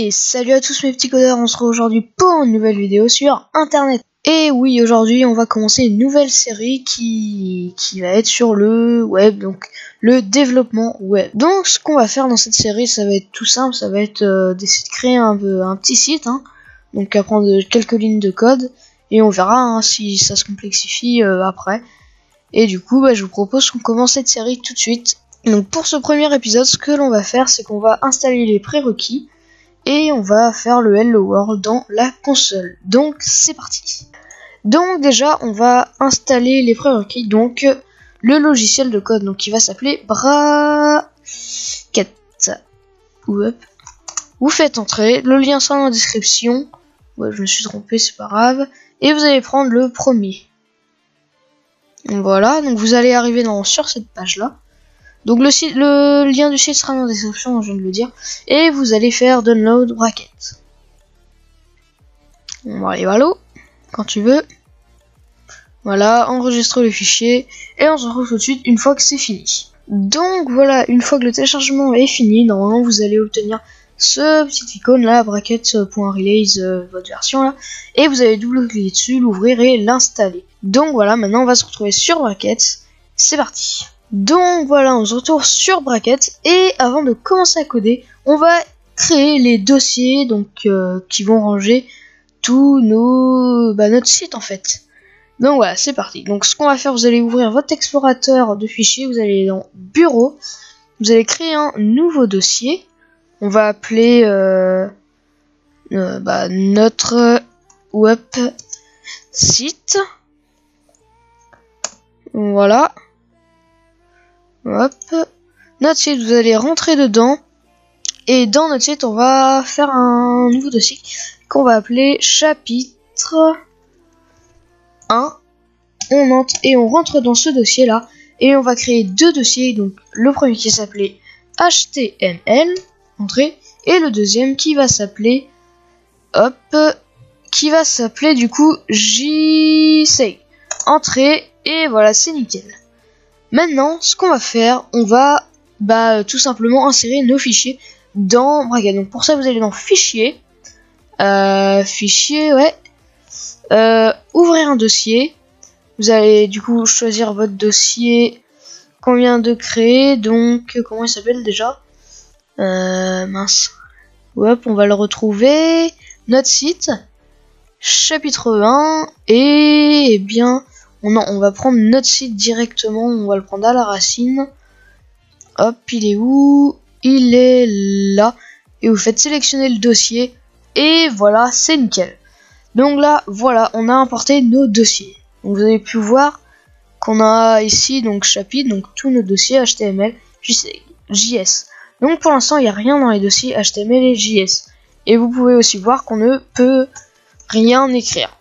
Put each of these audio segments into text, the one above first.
Et salut à tous mes petits codeurs, on se retrouve aujourd'hui pour une nouvelle vidéo sur internet. Et oui, aujourd'hui on va commencer une nouvelle série qui va être sur le web, donc le développement web. Donc ce qu'on va faire dans cette série, ça va être tout simple, ça va être d'essayer de créer un petit site, donc apprendre quelques lignes de code, et on verra si ça se complexifie après. Et du coup, je vous propose qu'on commence cette série tout de suite. Donc pour ce premier épisode, ce que l'on va faire, c'est qu'on va installer les prérequis et on va faire le Hello World dans la console. Donc c'est parti. Donc déjà, on va installer les prérequis, donc le logiciel de code, donc qui va s'appeler Bracket. Vous faites entrer, le lien sera dans la description. Ouais, je me suis trompé, c'est pas grave. Et vous allez prendre le premier. Donc voilà, donc vous allez arriver sur cette page là. Donc le lien du site sera dans la description, je viens de le dire. Et vous allez faire download bracket. On va aller voilà, quand tu veux. Voilà, enregistre le fichier. Et on se retrouve tout de suite une fois que c'est fini. Donc voilà, une fois que le téléchargement est fini, normalement vous allez obtenir ce petit icône là, bracket.release, votre version là. Et vous allez double-cliquer dessus, l'ouvrir et l'installer. Donc voilà, maintenant on va se retrouver sur bracket. C'est parti. Donc voilà, on se retrouve sur bracket et avant de commencer à coder, on va créer les dossiers donc qui vont ranger tous notre site en fait. Donc voilà, c'est parti. Donc ce qu'on va faire, vous allez ouvrir votre explorateur de fichiers, vous allez dans bureau, vous allez créer un nouveau dossier. On va appeler notre web site. Voilà. Hop, notre site, vous allez rentrer dedans et dans notre site on va faire un nouveau dossier qu'on va appeler chapitre 1. On entre et on rentre dans ce dossier là et on va créer deux dossiers, donc le premier qui s'appelait HTML, entrée, et le deuxième qui va s'appeler du coup JSEG, entrée, et voilà, c'est nickel. Maintenant, ce qu'on va faire, on va tout simplement insérer nos fichiers dans bracket. Donc pour ça, vous allez dans fichier, ouvrir un dossier. Vous allez du coup choisir votre dossier qu'on vient de créer. Donc comment il s'appelle déjà? Hop, on va le retrouver. Notre site, chapitre 1, et bien. On va prendre notre site directement, on va le prendre à la racine. Hop, il est où? Il est là. Et vous faites sélectionner le dossier. Et voilà, c'est nickel. Donc là, voilà, on a importé nos dossiers. Donc vous avez pu voir qu'on a ici donc chapitre, donc tous nos dossiers HTML, JS. Donc pour l'instant, il n'y a rien dans les dossiers HTML et JS. Et vous pouvez aussi voir qu'on ne peut rien écrire.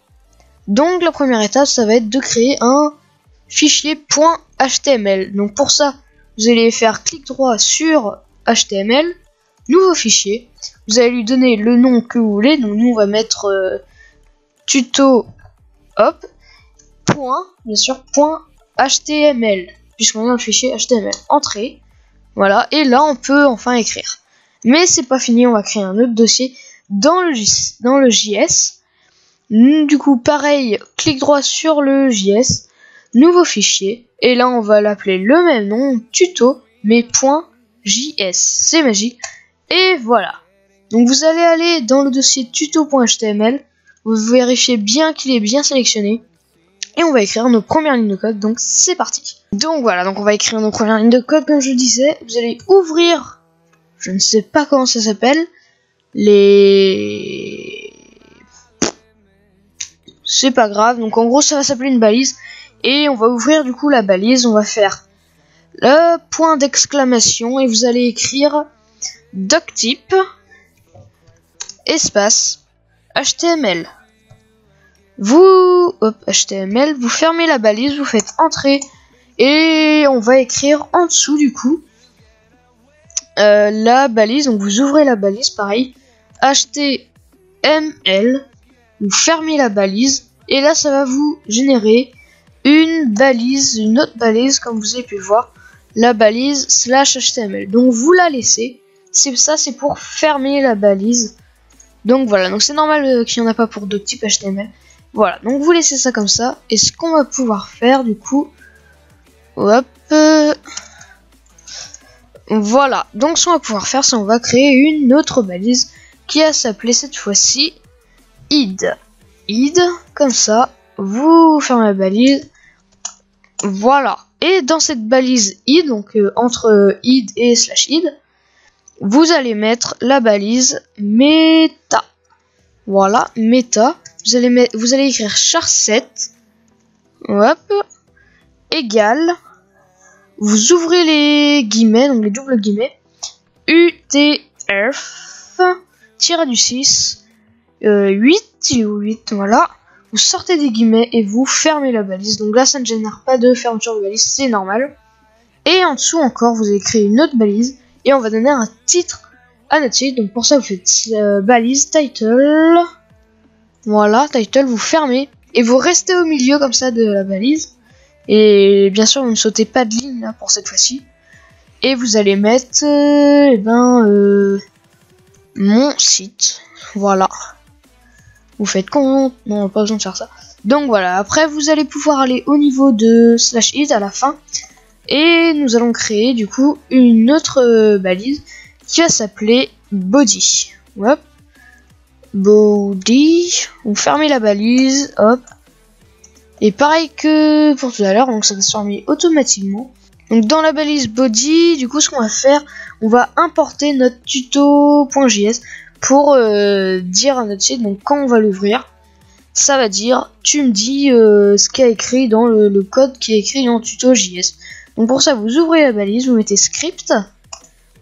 Donc la première étape, ça va être de créer un fichier .html. Donc pour ça, vous allez faire clic droit sur HTML, nouveau fichier. Vous allez lui donner le nom que vous voulez. Donc nous on va mettre tuto, bien sûr, .html, puisqu'on a dans le fichier HTML. Entrée, voilà, et là on peut enfin écrire. Mais c'est pas fini, on va créer un autre dossier dans le JS. Du coup, pareil, clic droit sur le JS, nouveau fichier, et là on va l'appeler le même nom, tuto, mais .js, c'est magique, et voilà. Donc vous allez aller dans le dossier tuto.html, vous vérifiez bien qu'il est bien sélectionné, et on va écrire nos premières lignes de code, donc c'est parti. Donc voilà, donc on va écrire nos premières lignes de code, comme je disais, vous allez ouvrir, je ne sais pas comment ça s'appelle, c'est pas grave, donc en gros ça va s'appeler une balise. Et on va ouvrir du coup la balise, on va faire le point d'exclamation et vous allez écrire doctype espace HTML. HTML, vous fermez la balise, vous faites entrer et on va écrire en dessous du coup la balise. Donc vous ouvrez la balise, pareil, HTML. Vous fermez la balise et là ça va vous générer une autre balise, comme vous avez pu le voir, la balise /HTML. Donc vous la laissez, c'est pour fermer la balise Donc voilà, donc c'est normal qu'il n'y en a pas pour d'autres types HTML. Voilà, donc vous laissez ça comme ça. Et ce qu'on va pouvoir faire du coup, hop, voilà, donc ce qu'on va pouvoir faire, c'est on va créer une autre balise qui va s'appeler cette fois-ci id. Id, comme ça, vous fermez la balise, voilà. Et dans cette balise id, donc entre id et /id, vous allez mettre la balise meta. Voilà, meta. Vous allez écrire char7, hop, égale, vous ouvrez les guillemets, donc les doubles guillemets, UTF, tiré du 6, 8, voilà. Vous sortez des guillemets et vous fermez la balise. Donc là, ça ne génère pas de fermeture de balise, c'est normal. Et en dessous encore, vous allez créer une autre balise et on va donner un titre à notre site. Donc pour ça, vous faites balise title. Voilà, title, vous fermez et vous restez au milieu comme ça de la balise. Et bien sûr, vous ne sautez pas de ligne là pour cette fois-ci. Et vous allez mettre mon site. Voilà. Vous faites compte. Non, pas besoin de faire ça. Donc voilà, après vous allez pouvoir aller au niveau de /id à la fin. Et nous allons créer du coup une autre balise qui va s'appeler body. Hop. Body. Vous fermez la balise. Hop. Et pareil que pour tout à l'heure, donc ça va se fermer automatiquement. Donc dans la balise body, du coup ce qu'on va faire, on va importer notre tuto.js pour dire à notre site, donc quand on va l'ouvrir, ça va dire, tu me dis ce qu'il y a écrit dans le code qui est écrit dans tuto.js. Donc pour ça, vous ouvrez la balise, vous mettez script,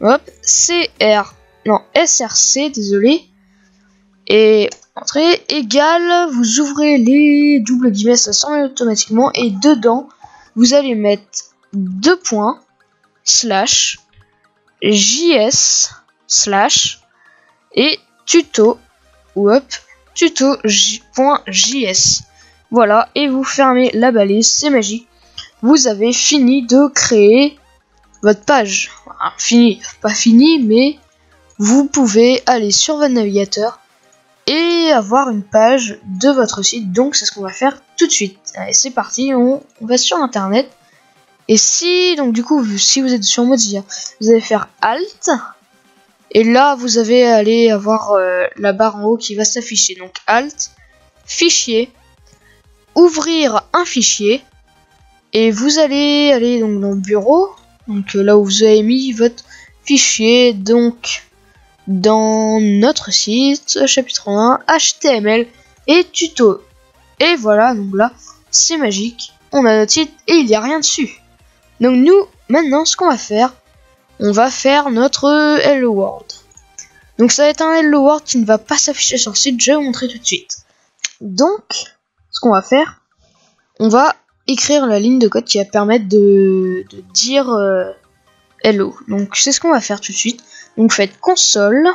hop, src, désolé, et entrée égale, vous ouvrez les doubles guillemets, ça s'en automatiquement, et dedans, vous allez mettre 2 points, /js, et tuto, hop, tuto.js. Voilà, et vous fermez la balise, c'est magique. Vous avez fini de créer votre page. Enfin, fini, pas fini, mais vous pouvez aller sur votre navigateur et avoir une page de votre site. Donc c'est ce qu'on va faire tout de suite. Allez, c'est parti, on va sur internet. Et si, donc du coup, si vous êtes sur Mozilla, vous allez faire Alt. Et là, vous allez aller avoir la barre en haut qui va s'afficher. Donc Alt, fichier, ouvrir un fichier. Et vous allez aller donc dans le bureau. Donc là où vous avez mis votre fichier. Donc dans notre site, chapitre 1, HTML et tuto. Et voilà, donc là, c'est magique. On a notre site et il n'y a rien dessus. Donc nous, maintenant, ce qu'on va faire, on va faire notre Hello World. Donc ça va être un Hello World qui ne va pas s'afficher sur le site, je vais vous montrer tout de suite. Donc, ce qu'on va faire, on va écrire la ligne de code qui va permettre de dire hello. Donc c'est ce qu'on va faire tout de suite. Donc faites console.log,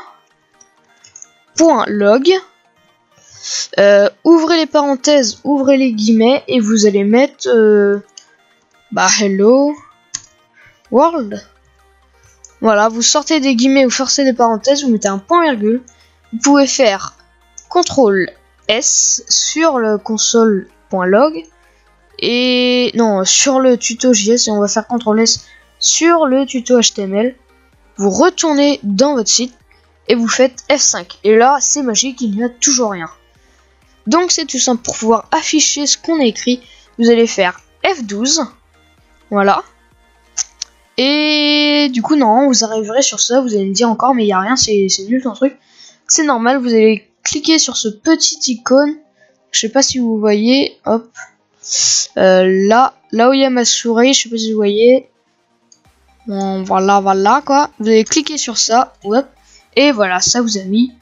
ouvrez les parenthèses, ouvrez les guillemets et vous allez mettre hello world. Voilà, vous sortez des guillemets, vous forcez des parenthèses, vous mettez un point virgule. Vous pouvez faire CTRL S sur le console.log et non, sur le tuto JS, et on va faire CTRL S sur le tuto HTML. Vous retournez dans votre site et vous faites F5. Et là, c'est magique, il n'y a toujours rien. Donc c'est tout simple. Pour pouvoir afficher ce qu'on a écrit, vous allez faire F12. Voilà. Et du coup, non, vous arriverez sur ça, vous allez me dire encore, mais il n'y a rien, c'est nul ton truc. C'est normal, vous allez cliquer sur ce petit icône. Je sais pas si vous voyez, hop. Là où il y a ma souris, je sais pas si vous voyez. Bon, voilà, quoi. Vous allez cliquer sur ça, hop. Et voilà, ça vous a mis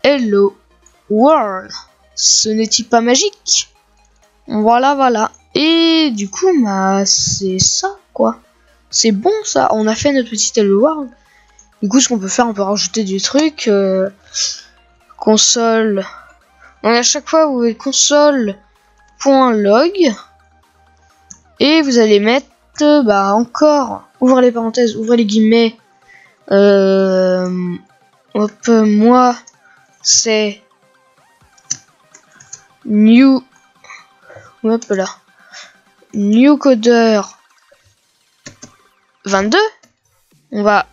Hello World. Ce n'est-il pas magique? Voilà. Et du coup, c'est ça, quoi. C'est bon, ça. On a fait notre petit Hello World. Du coup, ce qu'on peut faire, on peut rajouter du truc. Console. Donc à chaque fois, vous avez console.log. Et vous allez mettre, encore, ouvrez les parenthèses, ouvrez les guillemets. Hop, moi, c'est new, hop là, new coder 22. On va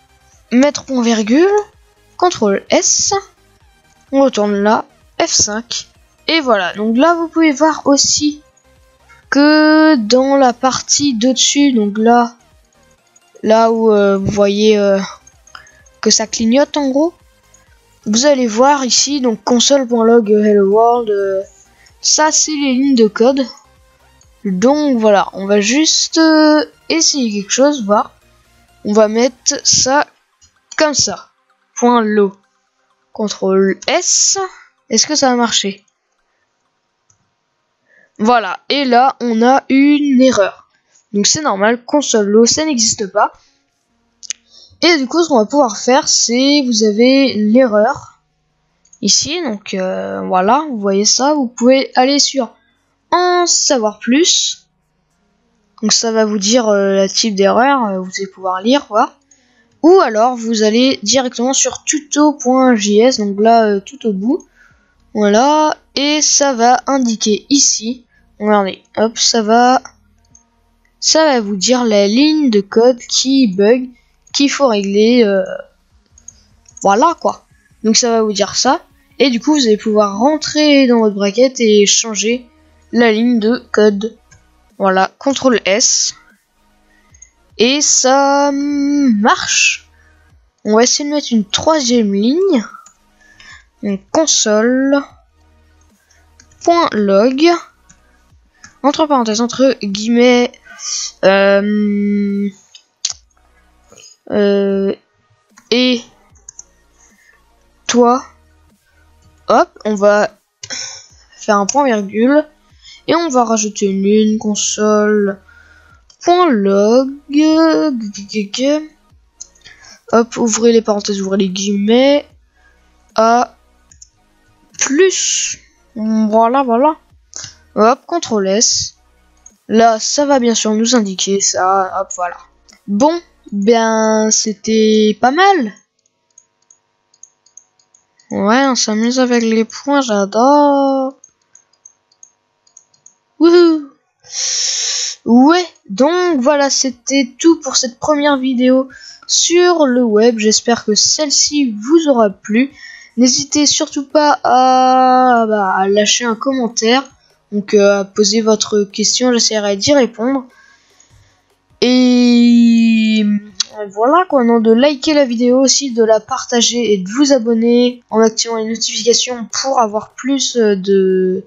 mettre point virgule, CTRL S, on retourne là, F5, et voilà. Donc là, vous pouvez voir aussi que dans la partie de dessus, donc là où vous voyez que ça clignote en gros, vous allez voir ici donc console.log hello world, ça c'est les lignes de code. Donc voilà, on va juste essayer quelque chose, voir. On va mettre ça comme ça, point .low, CTRL S, est-ce que ça a marché? Voilà, et là on a une erreur. Donc c'est normal, console low, ça n'existe pas. Et du coup, ce qu'on va pouvoir faire, c'est, vous avez l'erreur ici, donc voilà, vous voyez ça, vous pouvez aller sur en savoir plus. Donc ça va vous dire le type d'erreur, vous allez pouvoir lire, voir. Ou alors, vous allez directement sur tuto.js, donc là, tout au bout. Voilà, et ça va indiquer ici, regardez, hop, ça va vous dire la ligne de code qui bug, qu'il faut régler, voilà quoi. Donc ça va vous dire ça, et du coup vous allez pouvoir rentrer dans votre bracket et changer la ligne de code. Voilà, CTRL S, et ça marche. On va essayer de mettre une troisième ligne, donc console.log, entre parenthèses, entre guillemets, et toi, hop, on va faire un point virgule et on va rajouter une ligne console.log, hop, ouvrez les parenthèses, ouvrez les guillemets, à plus, voilà, hop, CTRL S. Là, ça va bien sûr nous indiquer ça, hop, voilà. Bon, bien, c'était pas mal. Ouais, on s'amuse avec les points, j'adore. Wouhou. Ouais, donc voilà, c'était tout pour cette première vidéo sur le web. J'espère que celle-ci vous aura plu. N'hésitez surtout pas à lâcher un commentaire. Donc posez votre question, j'essaierai d'y répondre. Et voilà quoi, non, de liker la vidéo aussi, de la partager et de vous abonner en activant les notifications pour avoir plus de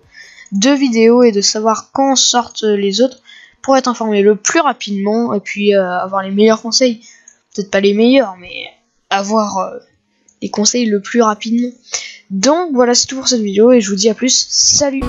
vidéos et de savoir quand sortent les autres, pour être informé le plus rapidement et puis avoir les meilleurs conseils. Peut-être pas les meilleurs, mais avoir les conseils le plus rapidement. Donc voilà, c'est tout pour cette vidéo et je vous dis à plus, salut.